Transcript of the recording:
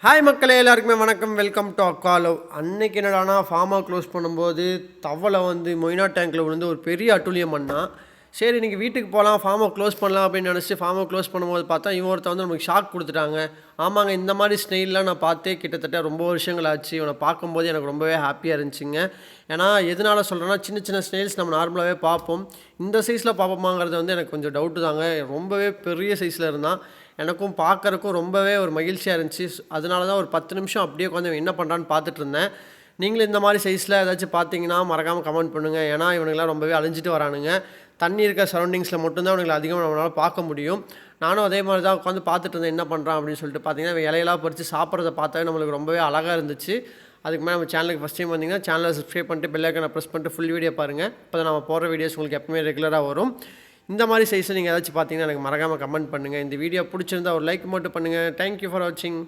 Hi மக்களே, எல்லாருக்குமே வணக்கம். வெல்கம் டு அக்காலோ. அன்னைக்கு என்னடானா ஃபார்மாக க்ளோஸ் பண்ணும்போது தவளை வந்து மொய்னா டேங்க்கில் விழுந்து ஒரு பெரிய அட்டூழியம் பண்ணான். சரி இன்றைக்கி வீட்டுக்கு போகலாம், ஃபார்மை க்ளோஸ் பண்ணலாம் அப்படின்னு நினச்சிட்டு ஃபார்மை க்ளோஸ் பண்ணும்போது பார்த்தா இவன் ஒருத்தன் வந்து நமக்கு ஷாக் கொடுத்துட்டாங்க. ஆமாங்க, இந்த மாதிரி ஸ்னெயில்லாம் நான் பார்த்தே கிட்டத்தட்ட ரொம்ப வருஷங்கள் ஆச்சு. இவனை பார்க்கும்போது எனக்கு ரொம்பவே ஹாப்பியாக இருந்துச்சுங்க. ஏன்னா எதனால் சொல்கிறேன்னா, சின்ன சின்ன ஸ்னெயில்ஸ் நம்ம நார்மலாகவே பார்ப்போம். இந்த சைஸில் பார்ப்போமாங்கிறது வந்து எனக்கு கொஞ்சம் டவுட்டு தாங்க. ரொம்பவே பெரிய சைஸில் இருந்தான். எனக்கும் பார்க்குறக்கும் ரொம்பவே ஒரு மகிழ்ச்சியாக இருந்துச்சு. அதனால தான் ஒரு 10 நிமிஷம் அப்படியே உட்காந்து என்ன பண்ணுறான்னு பார்த்துட்டு இருந்தேன். நீங்களும் இந்த மாதிரி சைஸில் ஏதாச்சும் பார்த்தீங்கன்னா மறக்காமல் கமெண்ட் பண்ணுங்கள். ஏன்னா இவனுங்களாம் ரொம்பவே அழிஞ்சிட்டு வரானுங்க. தண்ணி இருக்க சரௌண்டிங்ஸில் மட்டும்தான் அவனுங்களை அதிகமாக நம்மளால் பார்க்க முடியும். நானும் அதே மாதிரி தான் உட்காந்து பார்த்துட்டு இருந்தேன் என்ன பண்ணுறான் அப்படின்னு சொல்லிட்டு. பார்த்தீங்கன்னா இலையெல்லாம் பறித்து சாப்பிட்றத பார்த்தாவே நம்மளுக்கு ரொம்பவே அழகாக இருந்துச்சு. அதுக்கு மேலே நம்ம சேனலுக்கு ஃபஸ்ட் டைம் வந்தீங்கன்னா சேனலை சப்ஸ்கிரைப் பண்ணிட்டு பெல் ஐக்கானை ப்ரெஸ் பண்ணிட்டு ஃபுல் வீடியோ பாருங்கள். இப்போ தான் நம்ம போடுற வீடியோஸ் உங்களுக்கு எப்பவுமே ரெகுலராக வரும். இந்த மாதிரி சைஸில் நீங்கள் ஏதாச்சும் பார்த்தீங்கன்னா எனக்கு மறக்காமல் கமெண்ட் பண்ணுங்கள். இந்த வீடியோ பிடிச்சிருந்தா ஒரு லைக் மட்டும் பண்ணுங்கள். தேங்க்யூ ஃபார் வாட்சிங்.